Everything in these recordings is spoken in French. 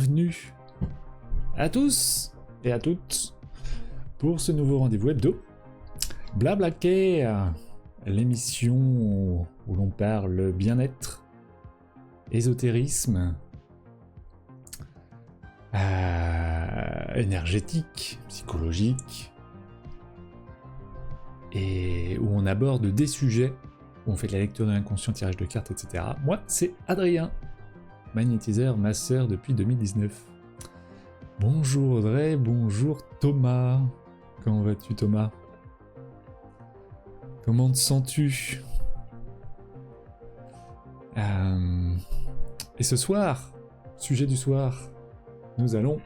bienvenue à tous et à toutes pour ce nouveau rendez-vous hebdo. Blablacar, l'émission où l'on parle bien-être, ésotérisme, énergétique, psychologique, et où on aborde des sujets, où on fait de la lecture de l'inconscient, tirage de cartes, etc. Moi, c'est Adrien, magnétiseur masseur depuis 2019. Bonjour Audrey, bonjour Thomas. Comment vas-tu Thomas? Comment te sens-tu? Et ce soir, sujet du soir, nous allons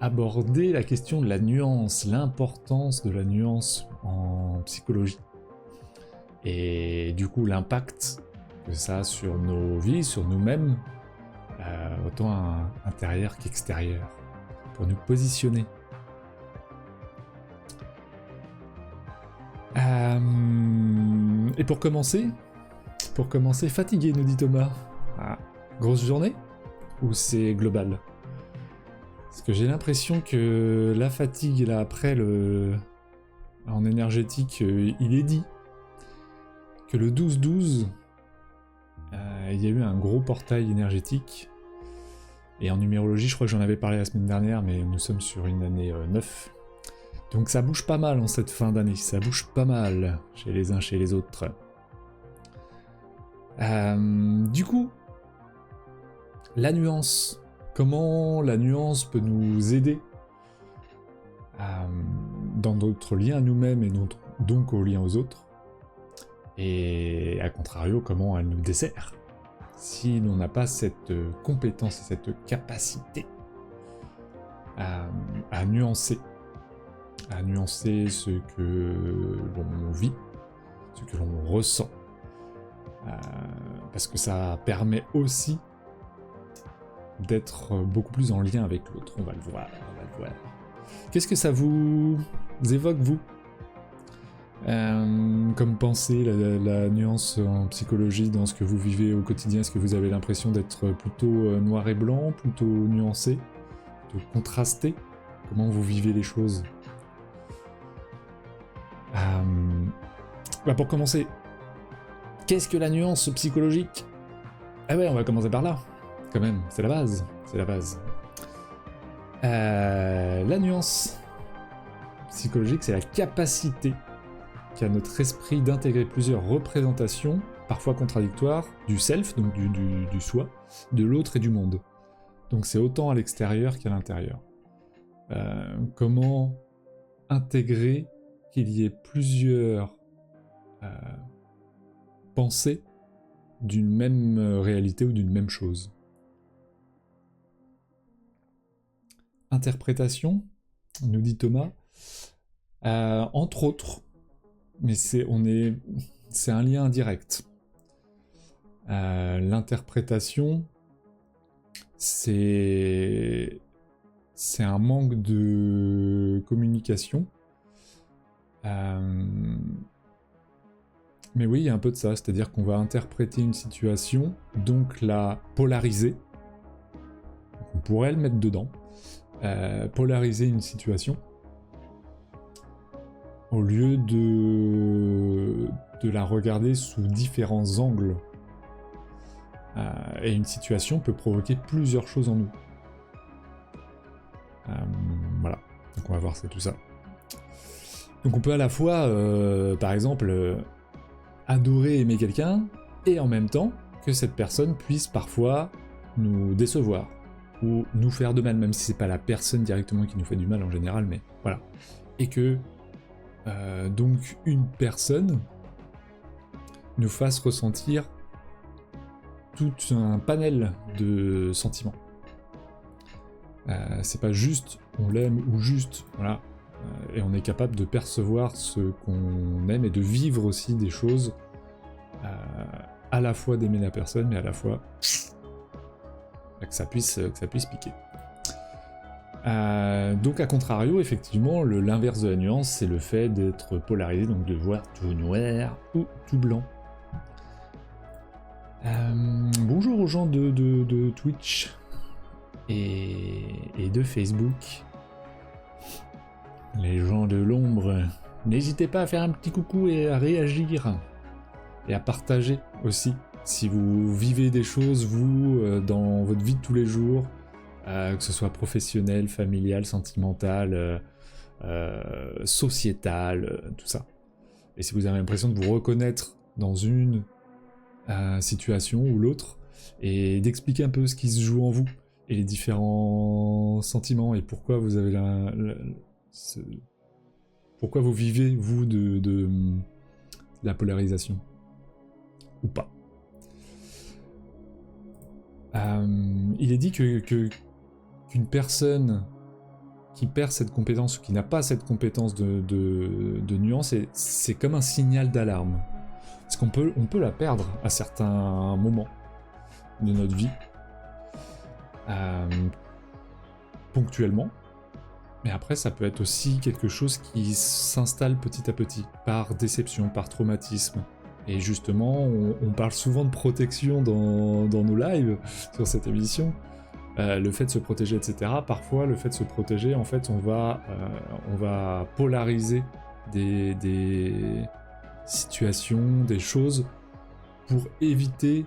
aborder la question de la nuance, l'importance de la nuance en psychologie. Et du coup l'impact que ça a sur nos vies, sur nous-mêmes, autant intérieur qu'extérieur, pour nous positionner. Et pour commencer, fatigué nous dit Thomas. Grosse journée? Ou c'est global? Parce que j'ai l'impression que la fatigue là après en énergétique, il est dit que le 12-12, il y a eu un gros portail énergétique. Et en numérologie, je crois que j'en avais parlé la semaine dernière, mais nous sommes sur une année 9. Donc ça bouge pas mal en cette fin d'année, ça bouge pas mal chez les uns, chez les autres. Du coup, la nuance. Comment la nuance peut nous aider dans notre lien à nous-mêmes et donc au lien aux autres. Et à contrario, comment elle nous dessert si l'on n'a pas cette compétence et cette capacité à nuancer ce que l'on vit, ce que l'on ressent. Parce que ça permet aussi d'être beaucoup plus en lien avec l'autre. On va le voir. Qu'est-ce que ça vous évoque, vous, comme pensée, la nuance en psychologie dans ce que vous vivez au quotidien? Est-ce que vous avez l'impression d'être plutôt noir et blanc, plutôt nuancé, plutôt contrasté? Comment vous vivez les choses? Pour commencer, qu'est-ce que la nuance psychologique? Ah ouais, on va commencer par là, quand même, c'est la base, la nuance psychologique, c'est la capacité qu'a notre esprit d'intégrer plusieurs représentations, parfois contradictoires, du self, donc du soi, de l'autre et du monde. Donc c'est autant à l'extérieur qu'à l'intérieur. Comment intégrer qu'il y ait plusieurs pensées d'une même réalité ou d'une même chose. Interprétation, nous dit Thomas, entre autres, mais c'est un lien indirect. L'interprétation, c'est un manque de communication. Mais oui, il y a un peu de ça, c'est-à-dire qu'on va interpréter une situation, donc la polariser. Donc on pourrait le mettre dedans. Polariser une situation au lieu de la regarder sous différents angles. Et une situation peut provoquer plusieurs choses en nous. Voilà, donc on va voir, c'est tout ça. Donc on peut à la fois, par exemple, adorer, aimer quelqu'un, et en même temps que cette personne puisse parfois nous décevoir, ou nous faire de mal, même si c'est pas la personne directement qui nous fait du mal en général, mais voilà. Et que donc une personne nous fasse ressentir tout un panel de sentiments. C'est pas juste on l'aime ou juste, voilà. Et on est capable de percevoir ce qu'on aime et de vivre aussi des choses, à la fois d'aimer la personne, mais à la fois que ça puisse piquer. Donc à contrario, effectivement, l'inverse de la nuance, c'est le fait d'être polarisé, donc de voir tout noir ou tout blanc. Bonjour aux gens de Twitch et de Facebook. Les gens de l'ombre, n'hésitez pas à faire un petit coucou et à réagir. Et à partager aussi. Si vous vivez des choses, vous, dans votre vie de tous les jours, que ce soit professionnel, familial, sentimental, sociétal, tout ça. Et si vous avez l'impression de vous reconnaître dans une situation ou l'autre, et d'expliquer un peu ce qui se joue en vous, et les différents sentiments, et pourquoi vous avez pourquoi vous vivez, vous, de la polarisation. Ou pas. Il est dit qu'une personne qui perd cette compétence ou qui n'a pas cette compétence de nuance, c'est comme un signal d'alarme. Parce qu'on peut la perdre à certains moments de notre vie, ponctuellement, mais après ça peut être aussi quelque chose qui s'installe petit à petit, par déception, par traumatisme. Et justement, on parle souvent de protection dans nos lives sur cette émission. Le fait de se protéger, etc. Parfois, le fait de se protéger, en fait, on va polariser des situations, des choses, pour éviter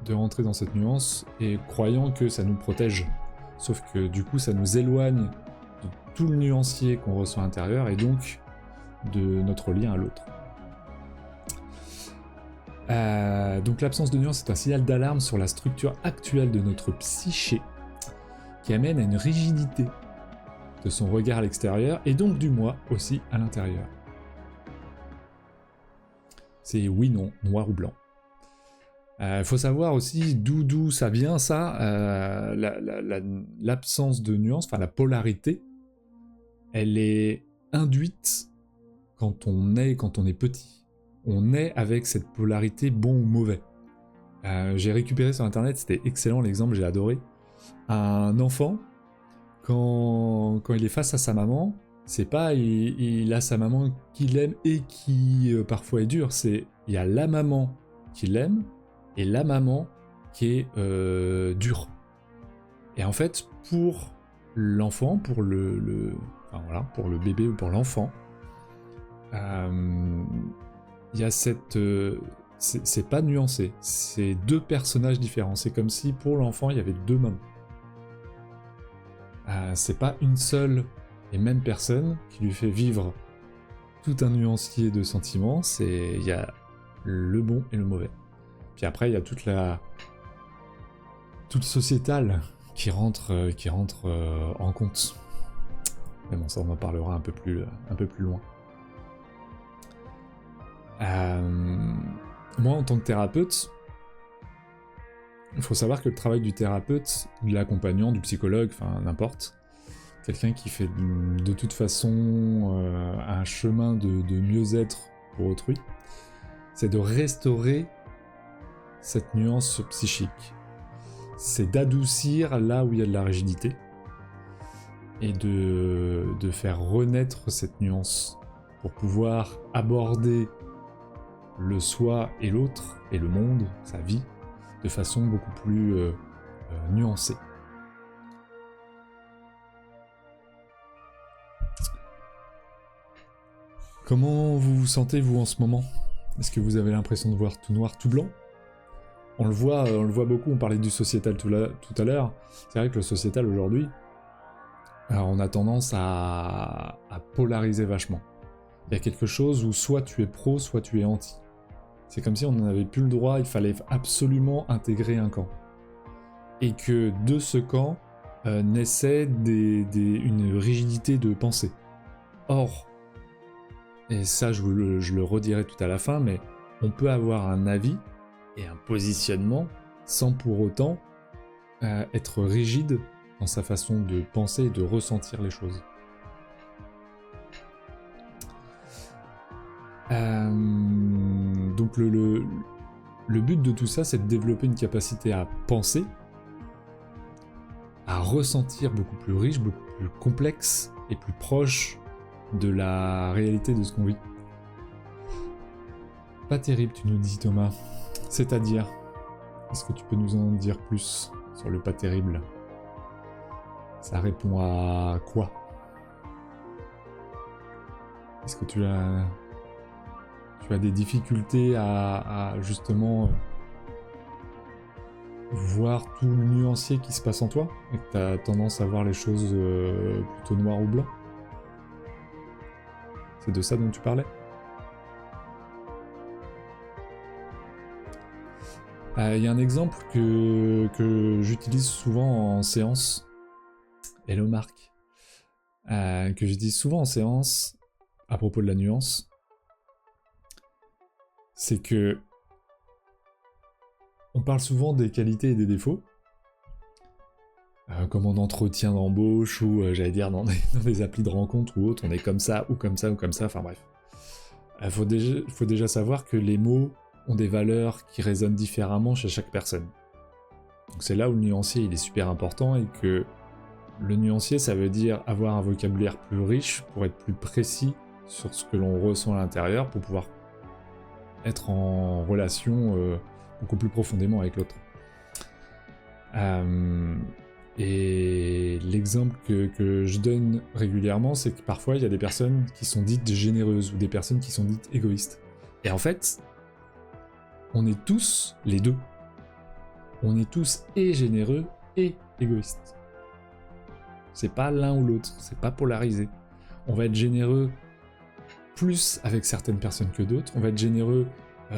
de rentrer dans cette nuance et croyant que ça nous protège. Sauf que du coup, ça nous éloigne de tout le nuancier qu'on ressent à l'intérieur et donc de notre lien à l'autre. Donc l'absence de nuance est un signal d'alarme sur la structure actuelle de notre psyché qui amène à une rigidité de son regard à l'extérieur et donc du moi aussi à l'intérieur. C'est oui, non, noir ou blanc. Faut savoir aussi d'où ça vient ça, l'absence de nuance, enfin la polarité, elle est induite quand on est petit. On est avec cette polarité bon ou mauvais. J'ai récupéré sur internet, c'était excellent l'exemple, j'ai adoré. Un enfant, quand il est face à sa maman, c'est pas il a sa maman qu'il aime et qui parfois est dure, c'est il y a la maman qui l'aime et la maman qui est dure. Et en fait, pour l'enfant, pour pour le bébé ou pour l'enfant, il y a cette... c'est pas nuancé, c'est deux personnages différents. C'est comme si pour l'enfant, il y avait deux mamans. C'est pas une seule et même personne qui lui fait vivre tout un nuancier de sentiments. Il y a le bon et le mauvais. Puis après, il y a toute sociétale qui rentre en compte. Mais bon, ça, on en parlera un peu plus loin. Moi, en tant que thérapeute, il faut savoir que le travail du thérapeute, de l'accompagnant, du psychologue, enfin n'importe, quelqu'un qui fait de toute façon un chemin de mieux-être pour autrui, c'est de restaurer cette nuance psychique. C'est d'adoucir là où il y a de la rigidité et de faire renaître cette nuance pour pouvoir aborder le soi et l'autre, et le monde, sa vie, de façon beaucoup plus nuancée. Comment vous vous sentez, vous, en ce moment? Est-ce que vous avez l'impression de voir tout noir, tout blanc? On le voit beaucoup, on parlait du sociétal tout à l'heure. C'est vrai que le sociétal, aujourd'hui, on a tendance à polariser vachement. Il y a quelque chose où soit tu es pro, soit tu es anti. C'est comme si on n'en avait plus le droit, il fallait absolument intégrer un camp. Et que de ce camp naissait une rigidité de pensée. Or, et ça je le redirai tout à la fin, mais on peut avoir un avis et un positionnement sans pour autant être rigide dans sa façon de penser et de ressentir les choses. Donc le but de tout ça, c'est de développer une capacité à penser, à ressentir beaucoup plus riche, beaucoup plus complexe et plus proche de la réalité de ce qu'on vit. Pas terrible, tu nous dis, Thomas. C'est-à-dire, est-ce que tu peux nous en dire plus sur le pas terrible ? Ça répond à quoi? Est-ce que tu as des difficultés à justement voir tout le nuancier qui se passe en toi, et que tu as tendance à voir les choses plutôt noir ou blanc? C'est de ça dont tu parlais? Il y a un exemple que j'utilise souvent en séance. Hello Marc. Que j'utilise souvent en séance à propos de la nuance. C'est que on parle souvent des qualités et des défauts, comme en entretien d'embauche ou j'allais dire dans des applis de rencontre ou autres, on est comme ça ou comme ça ou comme ça, enfin bref. Faut déjà savoir que les mots ont des valeurs qui résonnent différemment chez chaque personne. Donc c'est là où le nuancier il est super important, et que le nuancier ça veut dire avoir un vocabulaire plus riche pour être plus précis sur ce que l'on ressent à l'intérieur, pour pouvoir être en relation beaucoup plus profondément avec l'autre. Et l'exemple que je donne régulièrement, c'est que parfois il y a des personnes qui sont dites généreuses ou des personnes qui sont dites égoïstes. Et en fait, on est tous les deux. On est tous et généreux et égoïstes. C'est pas l'un ou l'autre, c'est pas polarisé. On va être généreux plus avec certaines personnes que d'autres, on va être généreux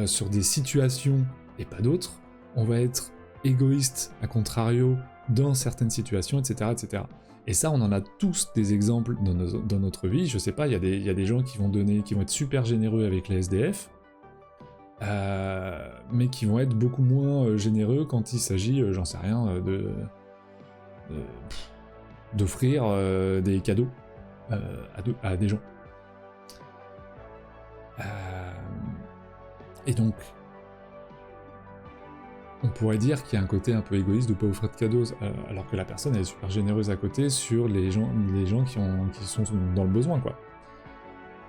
sur des situations et pas d'autres, on va être égoïste à contrario dans certaines situations, etc., etc. Et ça, on en a tous des exemples dans notre vie. Je sais pas, il y a des gens qui vont être super généreux avec les SDF, mais qui vont être beaucoup moins généreux quand il s'agit, j'en sais rien, d'offrir des cadeaux à des gens. Et donc, on pourrait dire qu'il y a un côté un peu égoïste de pas offrir de cadeaux, alors que la personne elle est super généreuse à côté sur les gens qui sont dans le besoin, quoi.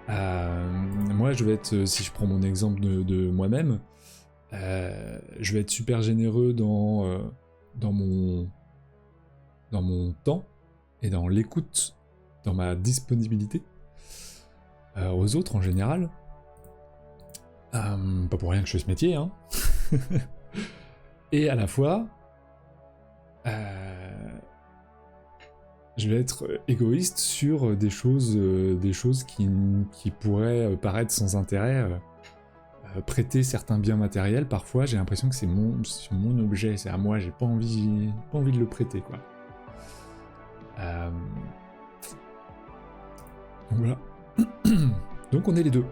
Moi, je vais être, si je prends mon exemple de moi-même, je vais être super généreux dans mon temps et dans l'écoute, dans ma disponibilité aux autres en général. Pas pour rien que je fais ce métier, hein. Et à la fois, je vais être égoïste sur des choses qui pourraient paraître sans intérêt. Prêter certains biens matériels, parfois j'ai l'impression que c'est mon objet, c'est à moi, j'ai pas envie de le prêter, quoi. Donc voilà. Donc on est les deux.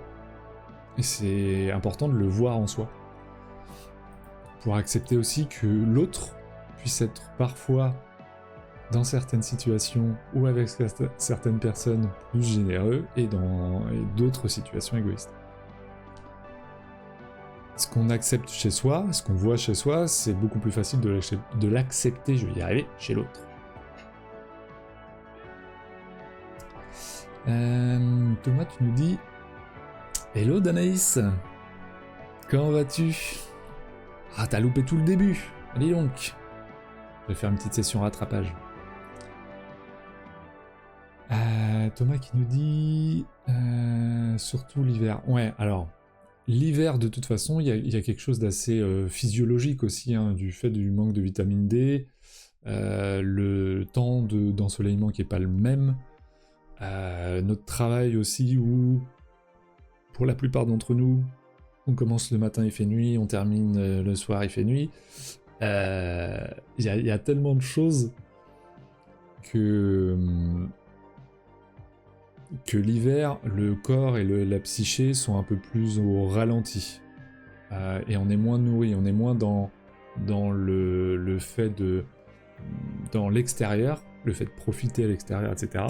Et c'est important de le voir en soi. Pour accepter aussi que l'autre puisse être parfois, dans certaines situations ou avec certaines personnes, plus généreux, et dans d'autres situations égoïstes. Ce qu'on accepte chez soi, ce qu'on voit chez soi, c'est beaucoup plus facile de l'accepter, je vais y arriver, chez l'autre. Thomas, tu nous dis... Hello Danaïs, comment vas-tu? Ah, t'as loupé tout le début. Allez donc. Je vais faire une petite session rattrapage. Thomas qui nous dit... surtout l'hiver. Ouais, alors... L'hiver, de toute façon, il y a quelque chose d'assez physiologique aussi, hein, du fait du manque de vitamine D, le temps d'ensoleillement qui n'est pas le même, notre travail aussi où, pour la plupart d'entre nous, on commence le matin, il fait nuit, on termine le soir, il fait nuit. Il y a tellement de choses que l'hiver, le corps et la psyché sont un peu plus au ralenti. Et on est moins nourri, on est moins dans le fait de... dans l'extérieur, le fait de profiter à l'extérieur, etc.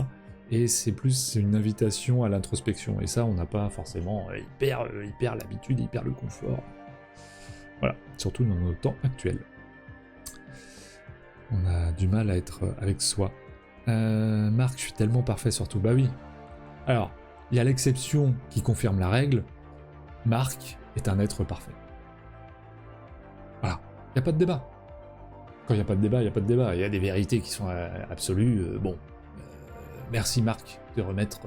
Et c'est une invitation à l'introspection. Et ça, on n'a pas forcément hyper l'habitude, hyper le confort. Voilà, surtout dans nos temps actuels. On a du mal à être avec soi. Marc, je suis tellement parfait surtout. Bah oui. Alors, il y a l'exception qui confirme la règle. Marc est un être parfait. Voilà, il n'y a pas de débat. Quand il n'y a pas de débat, il n'y a pas de débat. Il y a des vérités qui sont absolues. Merci Marc de remettre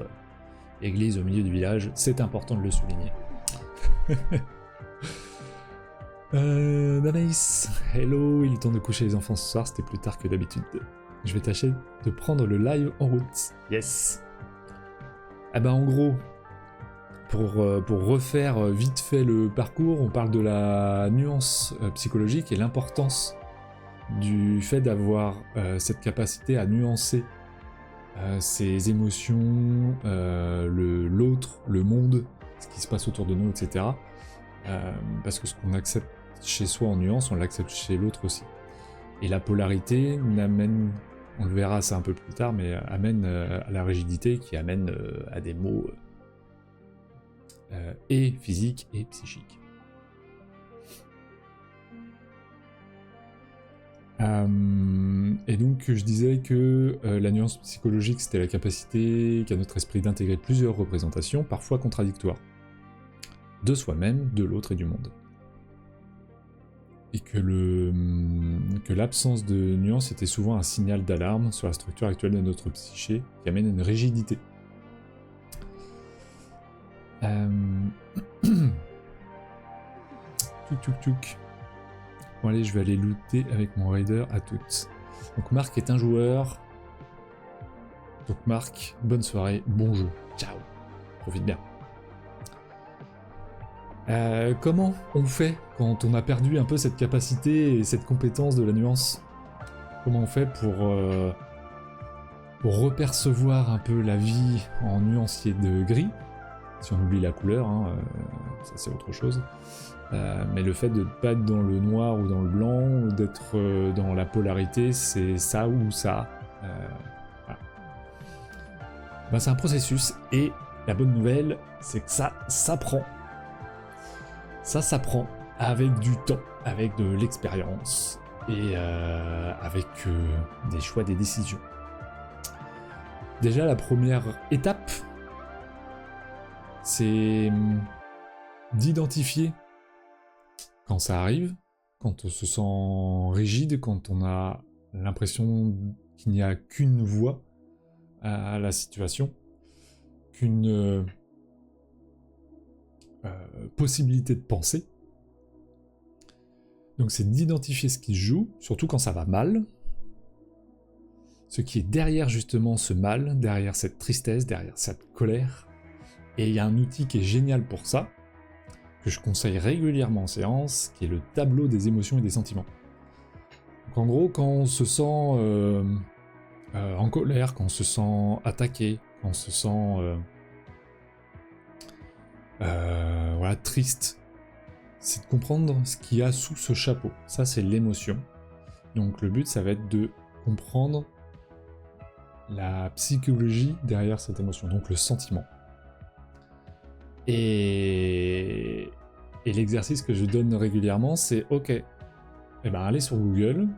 l'église au milieu du village. C'est important de le souligner. Danaïs, hello, il est temps de coucher les enfants ce soir, c'était plus tard que d'habitude. Je vais tâcher de prendre le live en route. Yes. Ah ben en gros, pour refaire vite fait le parcours, on parle de la nuance psychologique et l'importance du fait d'avoir cette capacité à nuancer ses émotions, l'autre, le monde, ce qui se passe autour de nous, etc. Parce que ce qu'on accepte chez soi en nuance, on l'accepte chez l'autre aussi. Et la polarité n'amène, on le verra ça un peu plus tard, mais amène à la rigidité qui amène à des maux et physiques et psychiques. Et donc je disais que la nuance psychologique c'était la capacité qu'a notre esprit d'intégrer plusieurs représentations, parfois contradictoires, de soi-même, de l'autre et du monde. Et que l'absence de nuance était souvent un signal d'alarme sur la structure actuelle de notre psyché qui amène à une rigidité. Tchouk. Bon allez, je vais aller looter avec mon raider à toutes. Donc Marc est un joueur. Donc Marc, bonne soirée, bon jeu. Ciao. Profite bien. Comment on fait quand on a perdu un peu cette capacité et cette compétence de la nuance? Comment on fait pour repercevoir un peu la vie en nuancier de gris? Si on oublie la couleur, hein, ça c'est autre chose. Mais le fait de ne pas être dans le noir ou dans le blanc, ou d'être dans la polarité, c'est ça ou ça. Voilà. Ben, c'est un processus, et la bonne nouvelle, c'est que ça s'apprend. Ça s'apprend avec du temps, avec de l'expérience, et avec des choix, des décisions. Déjà, la première étape, c'est d'identifier quand ça arrive, quand on se sent rigide, quand on a l'impression qu'il n'y a qu'une voie à la situation, qu'une possibilité de penser. Donc c'est d'identifier ce qui se joue, surtout quand ça va mal, ce qui est derrière justement ce mal, derrière cette tristesse, derrière cette colère. Et il y a un outil qui est génial pour ça, que je conseille régulièrement en séance, qui est le tableau des émotions et des sentiments. Donc en gros, quand on se sent en colère, quand on se sent attaqué, quand on se sent voilà, triste, c'est de comprendre ce qu'il y a sous ce chapeau. Ça, c'est l'émotion. Donc le but, ça va être de comprendre la psychologie derrière cette émotion, donc le sentiment. Et l'exercice que je donne régulièrement, c'est ok, eh ben allez sur Google,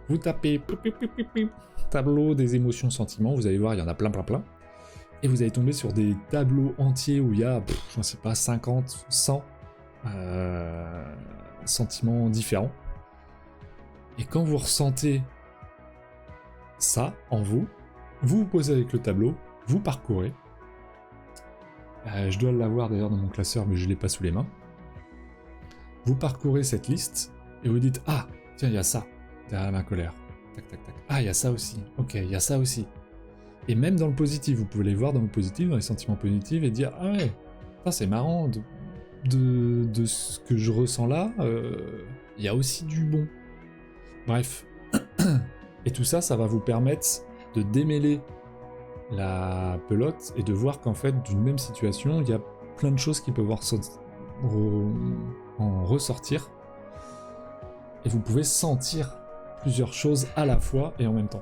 vous tapez tableau des émotions sentiments, vous allez voir, il y en a plein, et vous allez tomber sur des tableaux entiers où il y a, je ne sais pas, 50, 100 sentiments différents. Et quand vous ressentez ça en vous, vous vous posez avec le tableau, vous parcourez. Je dois l'avoir d'ailleurs dans mon classeur, mais je ne l'ai pas sous les mains. Vous parcourez cette liste et vous dites « Ah, tiens, il y a ça derrière ma colère. Tac. Ah, il y a ça aussi. Ok, il y a ça aussi. » Et même dans le positif, vous pouvez les voir dans le positif, dans les sentiments positifs, et dire « Ah ouais, ça c'est marrant, de ce que je ressens là, il y a aussi du bon. » Bref. Et tout ça, ça va vous permettre de démêler la pelote et de voir qu'en fait, d'une même situation, il y a plein de choses qui peuvent en ressortir. Et vous pouvez sentir plusieurs choses à la fois et en même temps.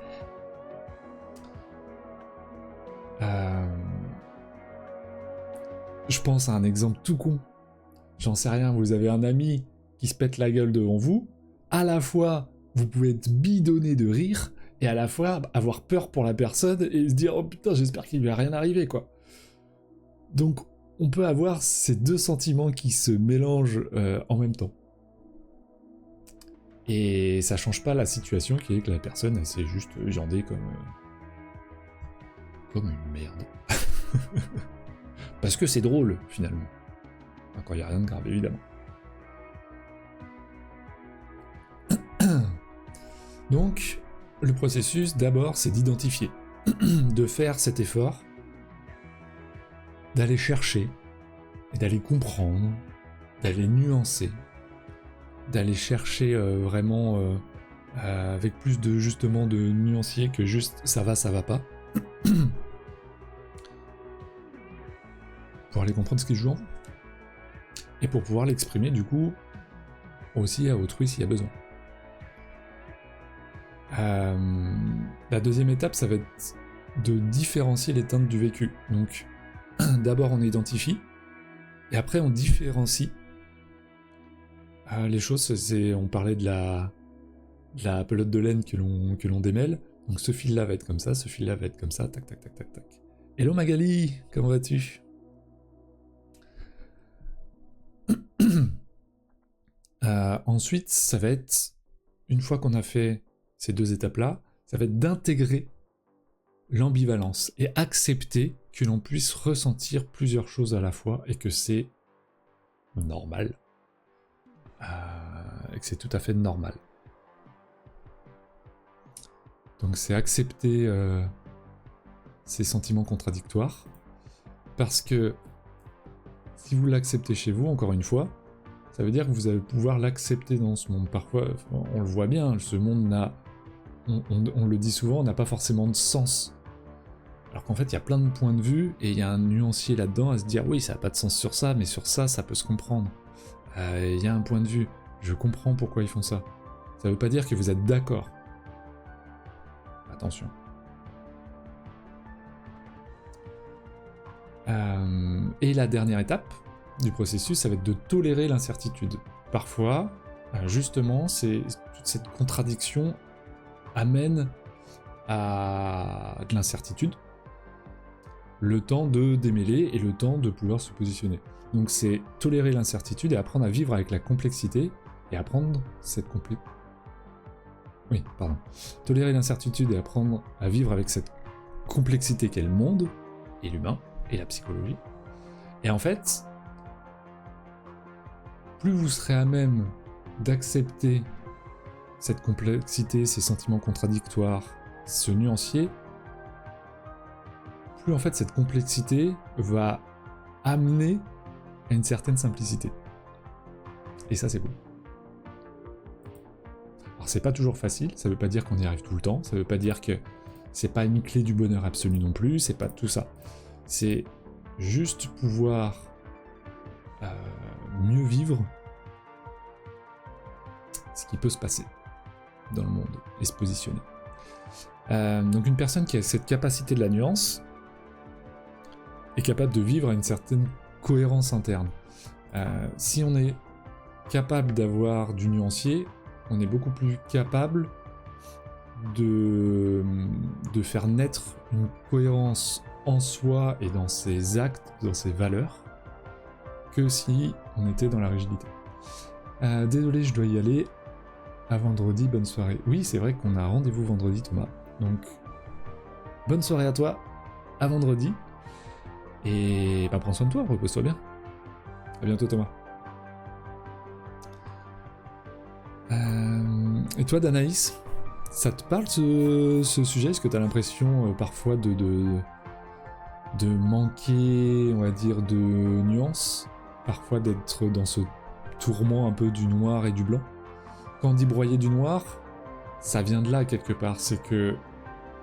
Je pense à un exemple tout con. J'en sais rien, vous avez un ami qui se pète la gueule devant vous, à la fois vous pouvez être bidonné de rire, et à la fois avoir peur pour la personne et se dire « Oh putain, j'espère qu'il lui a rien arrivé, quoi ». Donc on peut avoir ces deux sentiments qui se mélangent en même temps. Et ça change pas la situation qui est que la personne, elle s'est juste viandée comme une merde. Parce que c'est drôle, finalement. Quand il n'y a rien de grave, évidemment. Donc, le processus, d'abord, c'est d'identifier, de faire cet effort, d'aller chercher, et d'aller comprendre, d'aller nuancer, d'aller chercher vraiment avec plus de, justement, de nuancier que juste ça va pas, pour aller comprendre ce qui se joue en vous. Et pour pouvoir l'exprimer, du coup, aussi à autrui s'il y a besoin. La deuxième étape, ça va être de différencier les teintes du vécu. Donc, d'abord on identifie, et après on différencie les choses. On parlait de la pelote de laine que l'on démêle. Donc ce fil-là va être comme ça, ce fil-là va être comme ça, tac tac tac tac tac. Hello Magali, comment vas-tu? Ensuite, ça va être, une fois qu'on a fait ces deux étapes-là, ça va être d'intégrer l'ambivalence et accepter que l'on puisse ressentir plusieurs choses à la fois et que c'est normal. Et que c'est tout à fait normal. Donc c'est accepter ces sentiments contradictoires, parce que si vous l'acceptez chez vous, encore une fois, ça veut dire que vous allez pouvoir l'accepter dans ce monde. Parfois, on le voit bien, ce monde n'a, on le dit souvent, n'a pas forcément de sens. Alors qu'en fait, il y a plein de points de vue, et il y a un nuancier là-dedans à se dire, oui, ça n'a pas de sens sur ça, mais sur ça, ça peut se comprendre. Il y a un point de vue, je comprends pourquoi ils font ça. Ça veut pas dire que vous êtes d'accord. Attention. Et la dernière étape du processus, ça va être de tolérer l'incertitude. Parfois, justement, toute cette contradiction amène à de l'incertitude, le temps de démêler et le temps de pouvoir se positionner. Donc c'est tolérer l'incertitude et apprendre à vivre avec la complexité et apprendre cette complexité. Oui, pardon. Tolérer l'incertitude et apprendre à vivre avec cette complexité qu'est le monde, et l'humain, et la psychologie. Et en fait, plus vous serez à même d'accepter cette complexité, ces sentiments contradictoires, ce nuancier, plus en fait cette complexité va amener à une certaine simplicité. Et ça, c'est beau. Alors c'est pas toujours facile, ça veut pas dire qu'on y arrive tout le temps, ça veut pas dire que c'est pas une clé du bonheur absolu non plus, c'est pas tout ça. C'est juste pouvoir mieux vivre ce qui peut se passer dans le monde et se positionner. Donc une personne qui a cette capacité de la nuance est capable de vivre à une certaine cohérence interne. Si on est capable d'avoir du nuancier, on est beaucoup plus capable de faire naître une cohérence en soi et dans ses actes, dans ses valeurs, que si on était dans la rigidité. Désolé, je dois y aller. À vendredi, bonne soirée. Oui, c'est vrai qu'on a rendez-vous vendredi, Thomas. Donc, bonne soirée à toi, à vendredi. Et bah, prends soin de toi, repose-toi bien. À bientôt, Thomas. Et toi, Danaïs, ça te parle ce sujet? Est-ce que tu as l'impression parfois de manquer, on va dire, de nuances? Parfois d'être dans ce tourment un peu du noir et du blanc? Quand on dit broyer du noir, ça vient de là quelque part, c'est que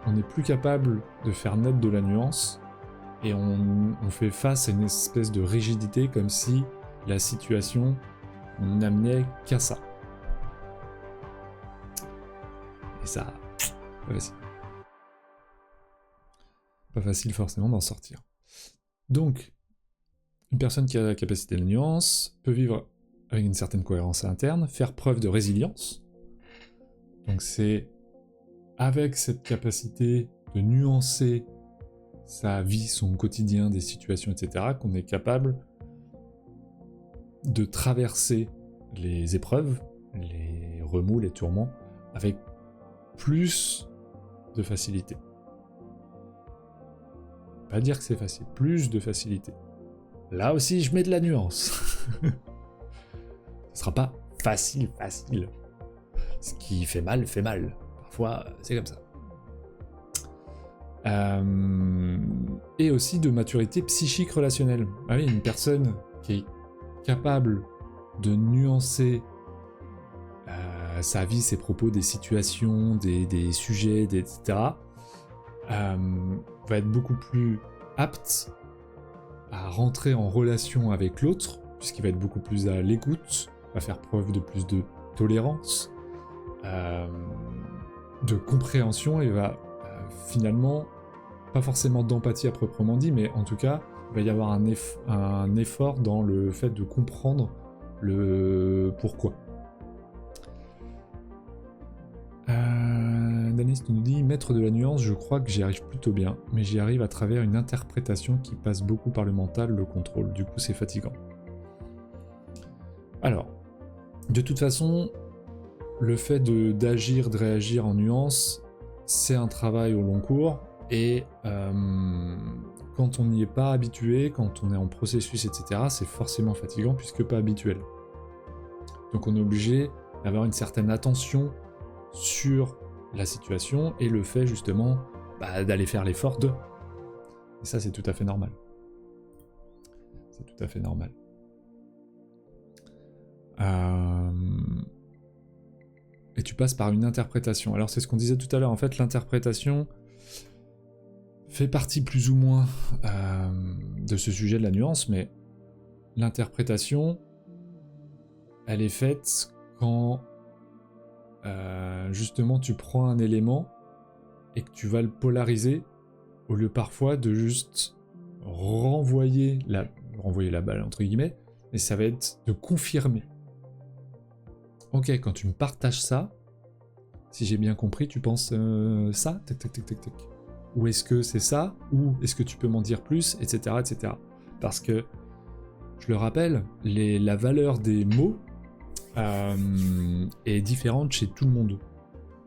on n'est plus capable de faire naître de la nuance et on fait face à une espèce de rigidité comme si la situation n'amenait qu'à ça. Et ça, pas facile. Pas facile forcément d'en sortir. Donc, une personne qui a la capacité de nuance peut vivre avec une certaine cohérence interne, faire preuve de résilience. Donc c'est avec cette capacité de nuancer sa vie, son quotidien, des situations, etc., qu'on est capable de traverser les épreuves, les remous, les tourments, avec plus de facilité. Pas dire que c'est facile, plus de facilité. Là aussi, je mets de la nuance. Ce sera pas facile. Ce qui fait mal, fait mal. Parfois, c'est comme ça. Et aussi de maturité psychique relationnelle. Ah oui, une personne qui est capable de nuancer sa vie, ses propos, des situations, des sujets, etc., va être beaucoup plus apte à rentrer en relation avec l'autre, puisqu'il va être beaucoup plus à l'écoute, va faire preuve de plus de tolérance, de compréhension, et va finalement, pas forcément d'empathie à proprement dit, mais en tout cas, il va y avoir un effort dans le fait de comprendre le pourquoi. Danis nous dit « Maître de la nuance, je crois que j'y arrive plutôt bien, mais j'y arrive à travers une interprétation qui passe beaucoup par le mental, le contrôle, du coup c'est fatigant. » Alors, de toute façon, le fait d'agir, de réagir en nuance, c'est un travail au long cours, et quand on n'y est pas habitué, quand on est en processus, etc., c'est forcément fatigant puisque pas habituel. Donc on est obligé d'avoir une certaine attention sur la situation et le fait justement d'aller faire l'effort de. Et ça c'est tout à fait normal. C'est tout à fait normal. Et tu passes par une interprétation. Alors c'est ce qu'on disait tout à l'heure, en fait l'interprétation fait partie plus ou moins de ce sujet de la nuance, mais l'interprétation, elle est faite quand justement tu prends un élément et que tu vas le polariser, au lieu parfois de juste renvoyer la balle, entre guillemets, et ça va être de confirmer. Ok, quand tu me partages ça, si j'ai bien compris, tu penses ça, tac tac tac tac tac. Ou est-ce que c'est ça, ou est-ce que tu peux m'en dire plus, etc., etc. Parce que, je le rappelle, la valeur des mots est différente chez tout le monde.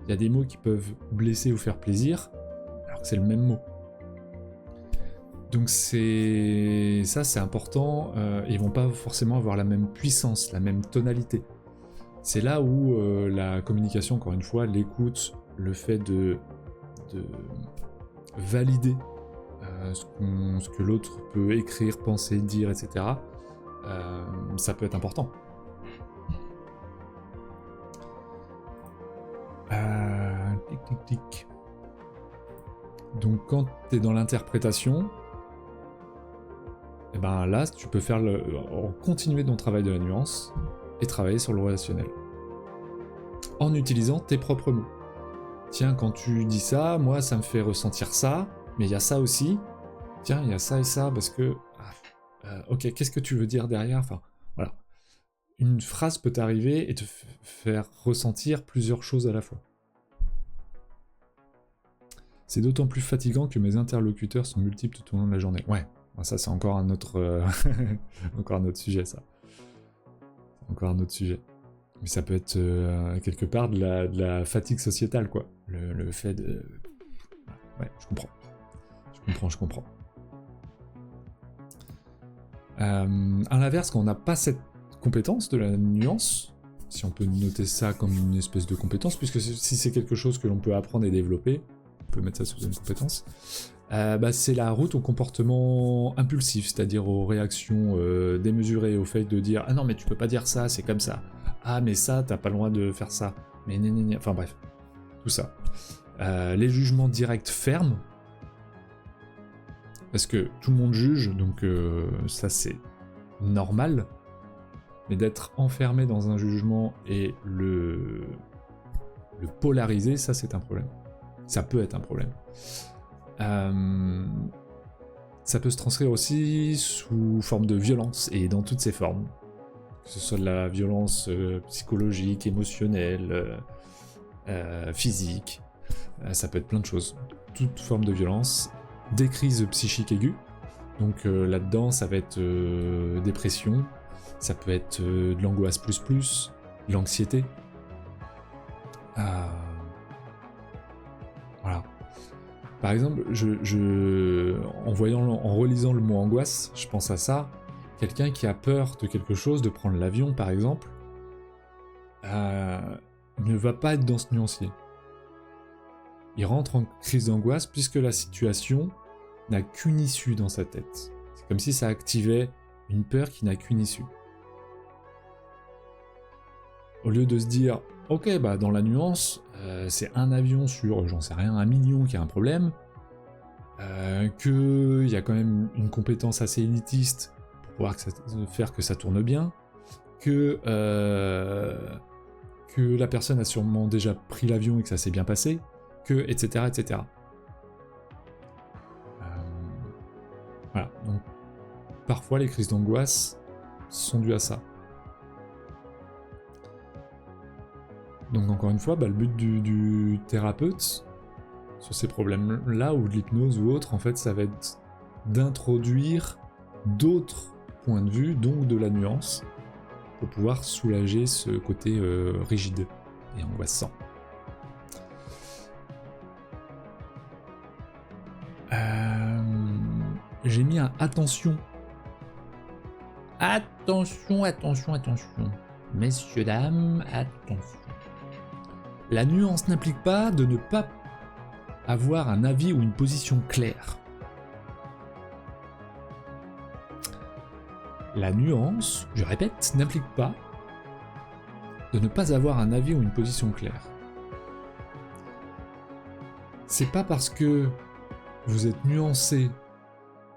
Il y a des mots qui peuvent blesser ou faire plaisir, alors que c'est le même mot. Donc c'est important, ils vont pas forcément avoir la même puissance, la même tonalité. C'est là où la communication, encore une fois, l'écoute, le fait de valider ce que l'autre peut écrire, penser, dire, etc., ça peut être important. Tic tic tic. Donc quand tu es dans l'interprétation, et ben là tu peux faire continuer ton travail de la nuance et travailler sur le relationnel en utilisant tes propres mots. Tiens, quand tu dis ça, moi ça me fait ressentir ça, mais il y a ça aussi. Tiens, il y a ça et ça parce que ok, qu'est-ce que tu veux dire derrière? Enfin voilà, une phrase peut t'arriver et te faire ressentir plusieurs choses à la fois. C'est d'autant plus fatigant que mes interlocuteurs sont multiples tout au long de la journée. Ouais, ça c'est encore un autre, encore un autre sujet, ça. Encore un autre sujet. Mais ça peut être quelque part de la fatigue sociétale, quoi. Le fait de... Ouais, je comprends. À l'inverse, quand on n'a pas cette compétence de la nuance, si on peut noter ça comme une espèce de compétence, puisque si c'est quelque chose que l'on peut apprendre et développer, on peut mettre ça sous une compétence, c'est la route au comportement impulsif, c'est-à-dire aux réactions démesurées, au fait de dire « Ah non, mais tu peux pas dire ça, c'est comme ça. Ah, mais ça, t'as pas le droit de faire ça. Mais nénéné. » Enfin bref, tout ça. Les jugements directs fermes, parce que tout le monde juge, donc ça c'est normal, mais d'être enfermé dans un jugement et le polariser, ça c'est un problème. Ça peut être un problème. Ça peut se transcrire aussi sous forme de violence, et dans toutes ses formes. Que ce soit de la violence psychologique, émotionnelle, physique, ça peut être plein de choses. Toute forme de violence. Des crises psychiques aiguës, donc là-dedans ça va être dépression, ça peut être de l'angoisse plus, de l'anxiété, Voilà. Par exemple, en relisant le mot angoisse, je pense à ça. Quelqu'un qui a peur de quelque chose, de prendre l'avion par exemple, ne va pas être dans ce nuancier. Il rentre en crise d'angoisse puisque la situation n'a qu'une issue dans sa tête. C'est comme si ça activait une peur qui n'a qu'une issue. Au lieu de se dire, ok, bah dans la nuance, c'est un avion sur, j'en sais rien, 1 million qui a un problème, qu'il y a quand même une compétence assez élitiste pour pouvoir faire que ça tourne bien, que la personne a sûrement déjà pris l'avion et que ça s'est bien passé, que etc. etc. Voilà, donc parfois les crises d'angoisse sont dues à ça. Donc encore une fois, le but du thérapeute sur ces problèmes-là, ou de l'hypnose ou autre, en fait, ça va être d'introduire d'autres points de vue, donc de la nuance, pour pouvoir soulager ce côté rigide et angoissant. J'ai mis un attention. Attention. Messieurs, dames, attention. La nuance n'implique pas de ne pas avoir un avis ou une position claire. La nuance, je répète, n'implique pas de ne pas avoir un avis ou une position claire. C'est pas parce que vous êtes nuancé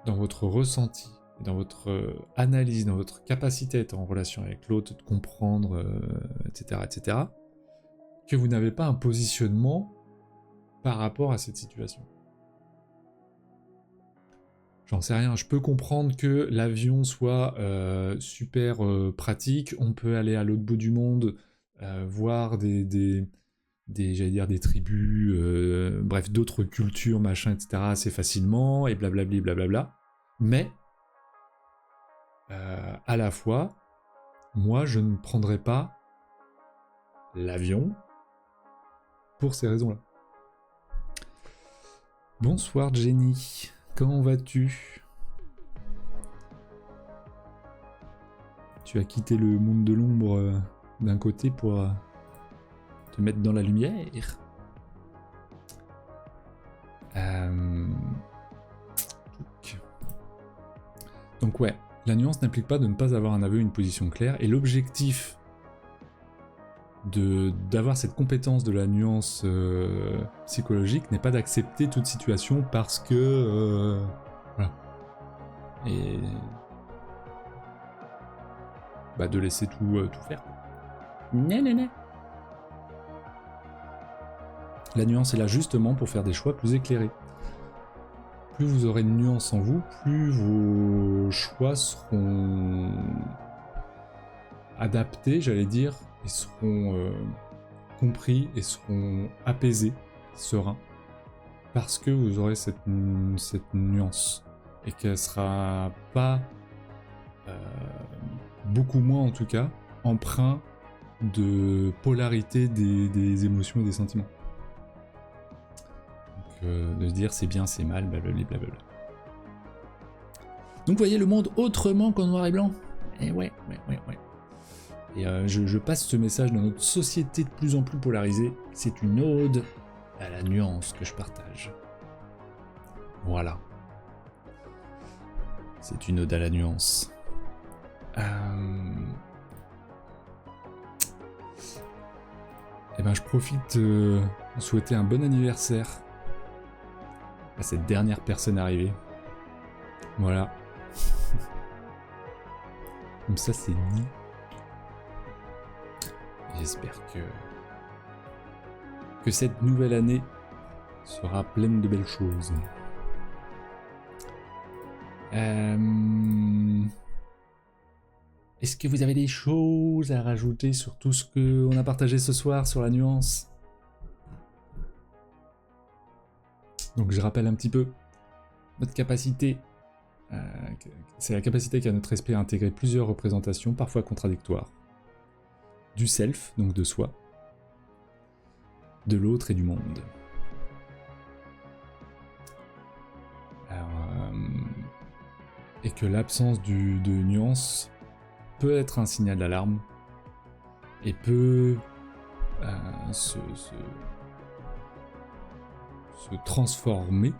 dans votre ressenti, dans votre analyse, dans votre capacité à être en relation avec l'autre, de comprendre, etc., etc., que vous n'avez pas un positionnement par rapport à cette situation. J'en sais rien, je peux comprendre que l'avion soit super pratique, on peut aller à l'autre bout du monde, voir des tribus, bref, d'autres cultures, machin, etc., assez facilement, et blablabli, blablabla. Mais, à la fois, moi, je ne prendrai pas l'avion pour ces raisons-là. Bonsoir Jenny, comment vas-tu? Tu as quitté le monde de l'ombre d'un côté pour te mettre dans la lumière. Donc ouais, la nuance n'implique pas de ne pas avoir un aveu, une position claire, et l'objectif d'avoir cette compétence de la nuance psychologique n'est pas d'accepter toute situation parce que voilà, et de laisser tout faire. Non. La nuance est là justement pour faire des choix plus éclairés. Plus vous aurez une nuance en vous, plus vos choix seront adaptés, j'allais dire, et seront compris et seront apaisés, sereins, parce que vous aurez cette nuance et qu'elle sera pas beaucoup moins en tout cas empreint de polarité des émotions et des sentiments. De se dire c'est bien, c'est mal, blablabla. Donc vous voyez le monde autrement qu'en noir et blanc. Et ouais. Et je passe ce message dans notre société de plus en plus polarisée. C'est une ode à la nuance que je partage. Voilà. C'est une ode à la nuance. Je profite de souhaiter un bon anniversaire à cette dernière personne arrivée. Voilà. Comme ça, c'est dit. J'espère que cette nouvelle année sera pleine de belles choses. Est-ce que vous avez des choses à rajouter sur tout ce qu'on a partagé ce soir sur la nuance ? Donc je rappelle un petit peu notre capacité, c'est la capacité qu'a notre esprit à intégrer plusieurs représentations, parfois contradictoires, du self, donc de soi, de l'autre et du monde. Et que l'absence de nuance peut être un signal d'alarme et peut se transformer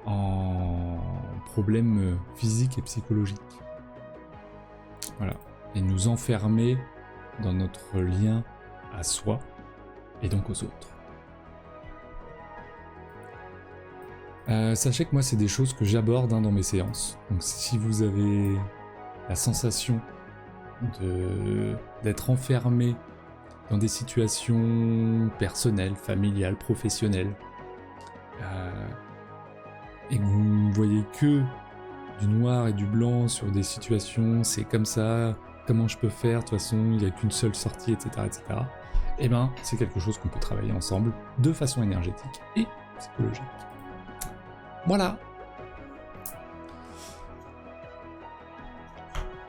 en problème physique et psychologique. Voilà. Et nous enfermer dans notre lien à soi et donc aux autres. Sachez que moi, c'est des choses que j'aborde dans mes séances. Donc si vous avez la sensation d'être enfermé dans des situations personnelles, familiales, professionnelles, et que vous ne voyez que du noir et du blanc sur des situations, c'est comme ça, comment je peux faire, de toute façon, il n'y a qu'une seule sortie, etc., etc., eh ben, c'est quelque chose qu'on peut travailler ensemble de façon énergétique et psychologique. Voilà.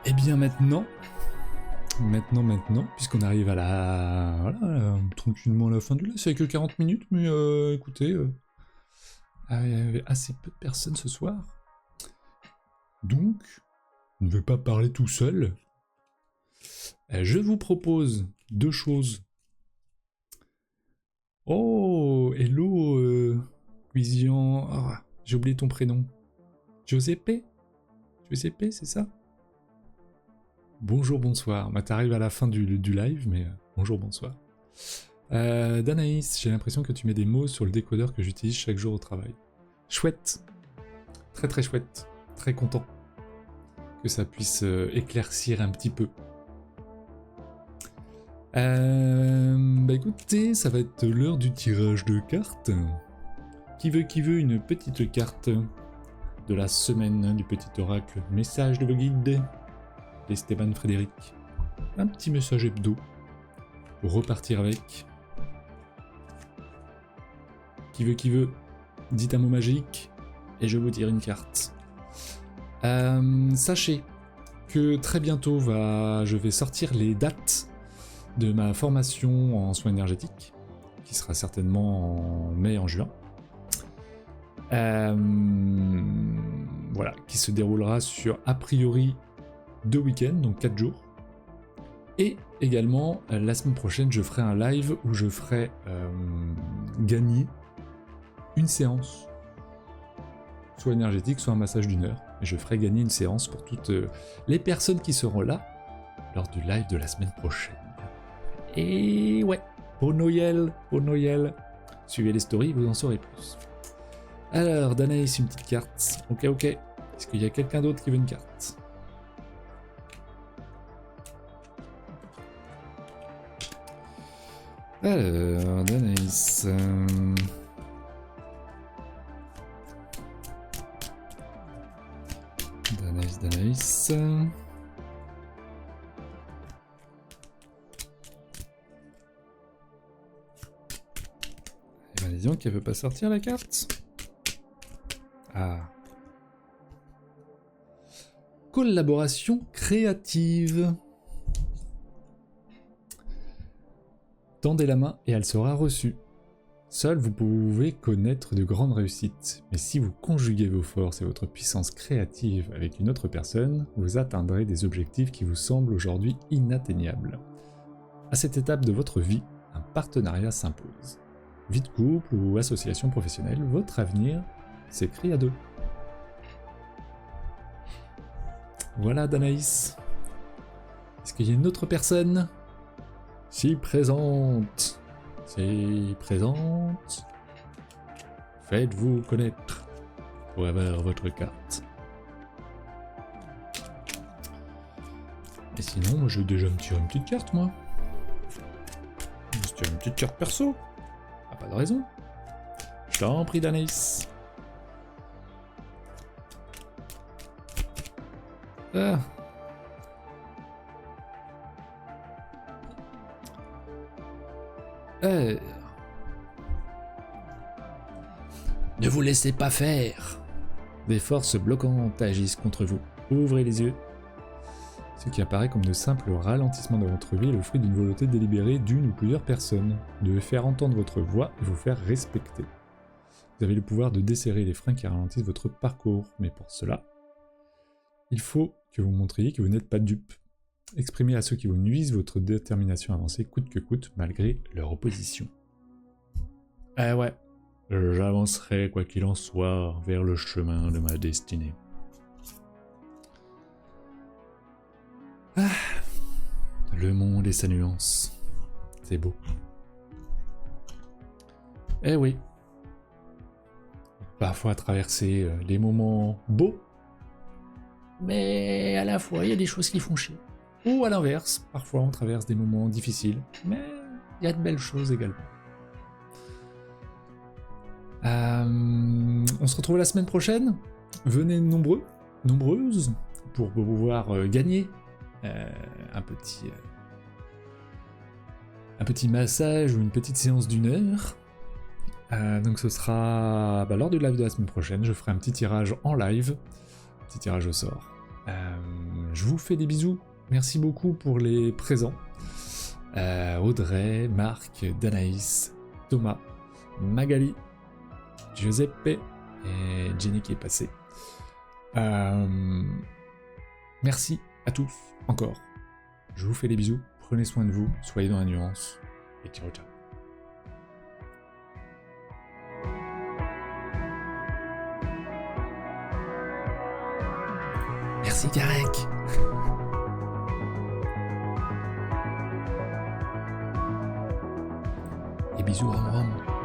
Et bien maintenant, puisqu'on arrive à tranquillement à la fin du live, c'est que 40 minutes, mais écoutez, il y avait assez peu de personnes ce soir. Donc, je ne vais pas parler tout seul. Je vous propose 2 choses. Oh, hello, Cuisian. Oh, j'ai oublié ton prénom. Giuseppe, c'est ça? Bonjour, bonsoir. Bah, t'arrives à la fin du live, mais bonjour, bonsoir. Danaïs, j'ai l'impression que tu mets des mots sur le décodeur que j'utilise chaque jour au travail. Chouette. Très très chouette. Très content que ça puisse éclaircir un petit peu. Bah écoutez, ça va être l'heure du tirage de cartes. Qui veut une petite carte de la semaine du petit oracle message de vos guides d'Esteban Frédéric. Un petit message hebdo pour repartir avec. Qui veut, dites un mot magique et je vous tire une carte. Sachez que très bientôt je vais sortir les dates de ma formation en soins énergétiques, qui sera certainement en mai, en juin. Voilà, qui se déroulera sur a priori 2 week-ends, donc 4 jours. Et également, la semaine prochaine, je ferai un live où je ferai gagner une séance, soit énergétique, soit un massage d'1 heure. Et je ferai gagner une séance pour toutes les personnes qui seront là lors du live de la semaine prochaine. Et ouais, pour Noël, suivez les stories, vous en saurez plus. Alors, Danaïs, une petite carte. Ok. Est-ce qu'il y a quelqu'un d'autre qui veut une carte? Alors, Danaïs... Danaïs... Et ben disons qu'elle veut pas sortir la carte. Ah. Collaboration créative. Tendez la main et elle sera reçue. Seul vous pouvez connaître de grandes réussites, mais si vous conjuguez vos forces et votre puissance créative avec une autre personne, vous atteindrez des objectifs qui vous semblent aujourd'hui inatteignables. À cette étape de votre vie, un partenariat s'impose. Vie de couple ou association professionnelle, votre avenir s'écrit à 2. Voilà Danaïs. Est-ce qu'il y a une autre personne? Si présente. Faites-vous connaître pour avoir votre carte. Et sinon, moi je vais déjà me tirer une petite carte, moi. Je vais me tirer une petite carte perso. Ah, pas de raison. Je t'en prie, Danaïs. Ah. Ne vous laissez pas faire. Des forces bloquantes agissent contre vous. Ouvrez les yeux. Ce qui apparaît comme de simples ralentissements dans votre vie est le fruit d'une volonté délibérée d'une ou plusieurs personnes. Vous devez faire entendre votre voix et vous faire respecter. Vous avez le pouvoir de desserrer les freins qui ralentissent votre parcours, mais pour cela, il faut que vous montriez que vous n'êtes pas dupe. Exprimez à ceux qui vous nuisent votre détermination à avancer coûte que coûte, malgré leur opposition. Eh ouais, j'avancerai quoi qu'il en soit vers le chemin de ma destinée. Ah, le monde et sa nuance, c'est beau. Eh oui, parfois traverser des moments beaux, mais à la fois il y a des choses qui font chier. Ou à l'inverse, parfois on traverse des moments difficiles, mais il y a de belles choses également. On se retrouve la semaine prochaine. Venez nombreux, nombreuses, pour pouvoir gagner un petit massage ou une petite séance d'1 heure. Donc ce sera lors du live de la semaine prochaine. Je ferai un petit tirage en live, petit tirage au sort. Je vous fais des bisous. Merci beaucoup pour les présents. Audrey, Marc, Danaïs, Thomas, Magali, Giuseppe et Jenny qui est passée. Merci à tous encore. Je vous fais des bisous. Prenez soin de vous. Soyez dans la nuance. Et ciao ciao. Merci Karek. Et bisous Rom Rom.